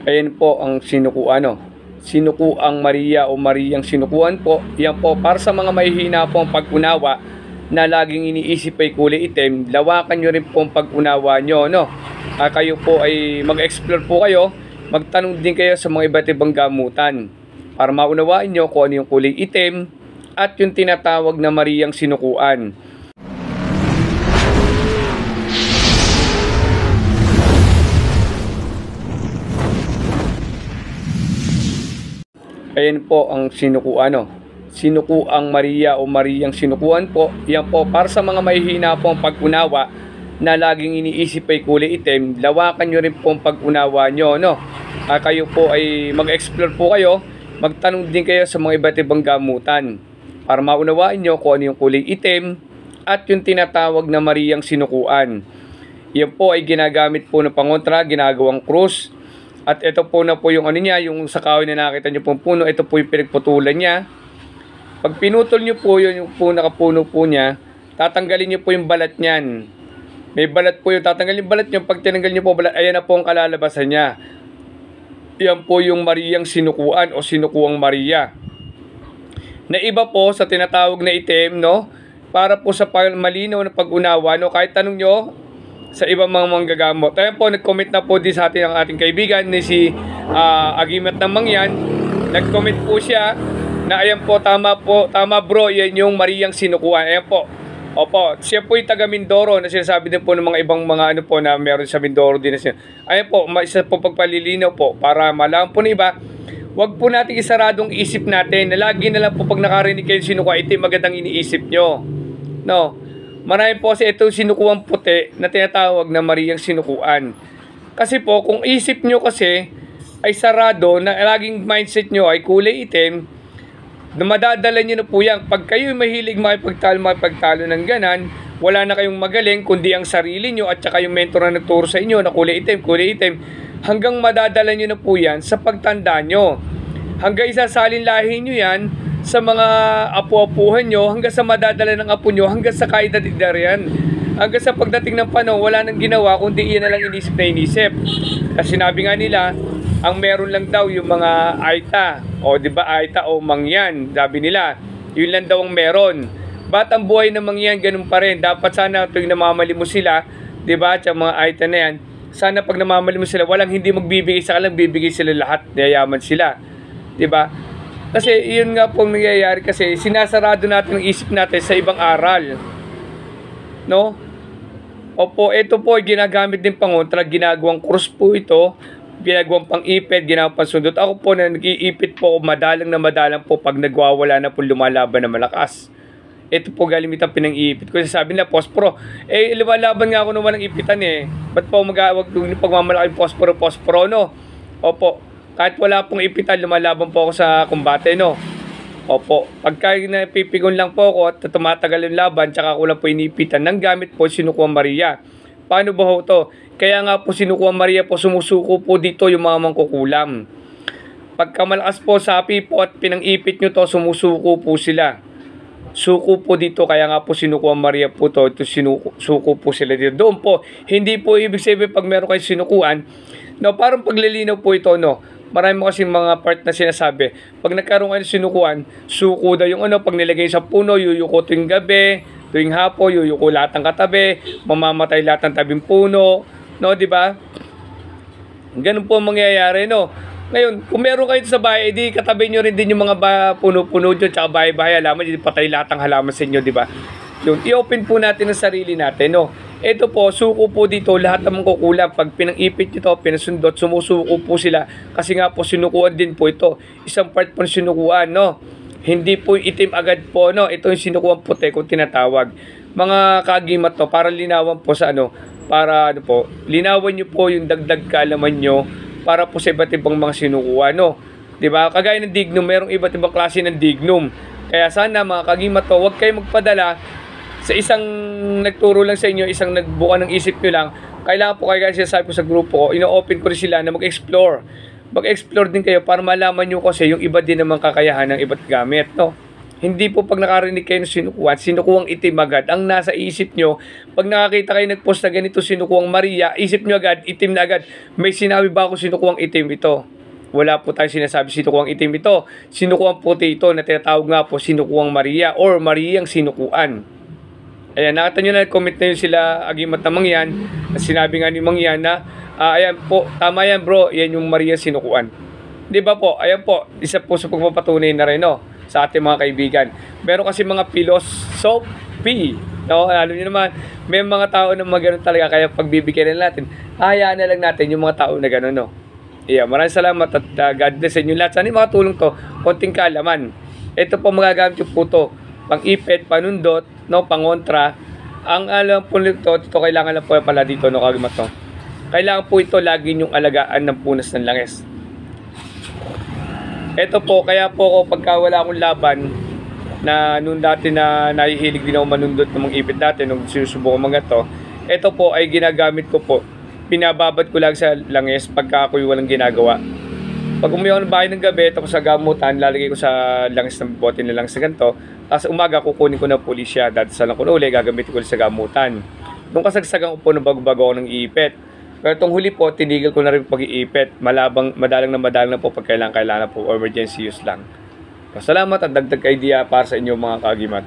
Ayan po ang sinukuan, sinukuang Maria o Mariang sinukuan po. Yan po para sa mga mahihina po ang pag-unawa na laging iniisip ay kulay itim. Lawakan nyo rin po ang pag-unawa nyo, kayo po ay mag-explore po kayo, magtanong din kayo sa mga iba't ibang gamutan para maunawaan nyo kung ano yung kulay itim at yung tinatawag na Mariang sinukuan. Ayan po ang sinukuan, sinukuang Maria o Mariang sinukuan po. Yan po para sa mga mahihina po ang pag-unawa na laging iniisip ay kulay itim. Lawakan nyo rin po ang pag-unawa nyo, kayo po ay mag-explore po kayo, magtanong din kayo sa mga iba't ibang gamutan para maunawaan nyo kung ano yung kulay itim at yung tinatawag na Mariang sinukuan. Yan po ay ginagamit po ng pangontra, ginagawang krus. At ito po na po yung ano niya, yung sa kahoy na nakita nyo pong puno, ito po yung pinagputulan niya. Pag pinutol nyo po yun, yung po nakapuno po niya, tatanggalin nyo po yung balat niyan. May balat po yung tatanggalin yung balat nyo. Pag tinanggal nyo po balat, ayan na po ang kalalabasan niya. Yan po yung Mariang sinukuan o sinukuang Maria. Na iba po sa tinatawag na itim, para po sa malinaw na pag-unawa, kahit tanong nyo sa ibang mga manggagamot. Ayan po, nag-comment na po din sa atin ang ating kaibigan ni si Agimat ng Mangyan. Nag-comment po siya na ayan po, tama bro, yan yung Mariang sinukuan. Ayan po. Opo, siya po yung taga Mindoro na sinasabi din po ng mga ibang mga na meron sa Mindoro din na siya. Ayan po, isa po pagpalilinaw po para malaman po na iba. Huwag po natin isaradong isip natin na lagi na lang po pag nakarinig kayo sinukuan, ito yung magandang iniisip nyo. Marami po kasi itong sinukuang puti na tinatawag na Mariang sinukuan. Kasi po, kung isip nyo kasi ay sarado na laging mindset nyo ay kulay itim, na madadala nyo na po yan. Pag kayo mahilig makipagtalo ng ganan, wala na kayong magaling kundi ang sarili nyo at saka yung mentor na nagturo sa inyo na kulay itim, hanggang madadala nyo na po yan sa pagtanda nyo. Hanggang isasalin lahi nyo yan sa mga apo-apuhan nyo, hanggang sa madadala ng apo nyo, hanggang sa kaedad-edad yan. Hanggang sa pagdating ng panahon, wala nang ginawa, kundi iyan na lang inisip na inisip. Kasi sinabi nga nila, ang meron lang daw yung mga Aita, Aita o Mangyan, sabi nila, yun lang daw ang meron. Ba't ang buhay ng Mangyan, ganun pa rin. Dapat sana tuwing namamali mo sila, at yung mga Aita na yan, sana pag namamali mo sila, walang hindi magbibigay sa kanila, bibigay sila lahat, yayaman sila. Kasi yun nga pong nangyayari kasi sinasarado natin ang isip natin sa ibang aral. Opo, ito po ginagamit din pangontra, ginagawang krus po ito, ginagawang pang-ipit, ginagawang pansundot. Ako po na nag-iipit po, madalang po pag nagwawala na po lumalaban na malakas. Ito po galimitan pinang-iipit ko. Sabi nila, posporo. Lumalaban nga ako nung walang ipitan Ba't po magawag yung pagmamalaking posporo, Opo. Kahit wala pong ipitan, lumalaban po ako sa kumbate, Opo. Pagka napipigon lang po ako at tumatagal yung laban, tsaka ako lang po inipitan ng gamit po sinukuang Maria. Paano ba ho to? Kaya nga po sinukuang Maria po, sumusuko po dito yung mga mangkukulam. Pagka malakas po sapi po at pinang-ipit nyo to, sumusuko po sila. Suko po dito, kaya nga po sinukuang Maria po to, ito suko po sila dito. Doon po, hindi po ibig sabihin pag meron kayo sinukuan, parang paglilinaw po ito, Marami mo kasi mga part na sinasabi. Pag nagkaroon kayo sinukuan, suko daw yung pag nilagay sa puno, yuyuko tuwing gabi, tuwing hapon, yuyuko lahat ng katabi, mamamatay lahat ng tabing puno, Ganun po ang mangyayari, Ngayon, kung meron kayo sa bahay, di katabi nyo rin din yung mga puno-puno dyan, tsaka bahay-bahay, halaman, di patay lahat ng halaman sa inyo, Yung i-open po natin ang sarili natin, Ito po, suko po dito, lahat naman kukulang. Pag pinang-ipit nito, pinasundot, sumusuko po sila. Kasi nga po, sinukuan din po ito. Isang part po sinukuan, Hindi po itim agad po, Ito yung sinukuan puti kung tinatawag. Mga kagimat to, para linawan po sa para linawan nyo po yung dagdag kaalaman nyo para po sa iba't ibang mga sinukuan, Kagaya ng dignum, merong iba't ibang klase ng dignum. Kaya sana mga kagimat to, huwag kayo magpadala sa isang nagturo lang sa inyo, isang nagbuka ng isip nyo lang. Kailangan po kayo, kasi sabi ko sa grupo ko, ino-open ko rin sila na mag-explore din kayo para malaman nyo kasi yung iba din naman kakayahan ng iba't gamit, Hindi po pag nakarinig kayo ng sinukuang itim agad. Ang nasa isip nyo, pag nakakita kayo nagpost na ganito sinukuang Maria, isip nyo agad, itim na agad. May sinabi ba ako sinukuang itim ito? Wala po tayong sinasabi sinukuang itim ito. Sinukuang puti ito na tinatawag nga po sinukuang Maria or Mariang sinukuan. Ayan, nakita nyo na, comment na yun sila Agimat na Mangyan. Sinabi nga ni Mangyan na, ayan po, tama yan bro, yan yung Maria sinukuan. Di ba po? Ayan po, isa po sa pagpapatunay na rin, no? Sa ating mga kaibigan. Meron kasi mga philosophy, no? Alam niyo naman, may mga tao na magano'n talaga, kaya pagbibigyan na natin, hayaan na lang natin yung mga tao na gano'n, no? Yeah, maraming salamat at God bless sa inyo lahat. Sana yung mga tulong to, konting kaalaman. Ito po magagamit yung puto, pang-ipit, panundot, no? Pangontra. Ang alam po nito, ito kailangan lang po pala dito, no? Kagimat to. Kailangan po ito lagi yung alagaan ng punas ng langis. Ito po, kaya po ako pagka wala akong laban na nung dati na nahihilig din ako manundot ng mga ipit dati nung sinusubukan mga to, ito po ay ginagamit ko po. Pinababad ko lang sa langis pagka ako'y walang ginagawa. Pag umiyaw ng bahay ng gabi, tapos sa gamutan, lalagay ko sa langis ng bote na lang sa ganito. Tapos umaga, kukunin ko ng pulisya. Dadasalan ko na uli, gagamitin ko sa gamutan. Nung kasagsagan ko po, bago-bago ako ng iipit. Pero itong huli po, tinigil ko na rin pag-iipit. Madalang na po pag kailangan po. Emergency use lang. Salamat at dagdag idea para sa inyo mga kagimat.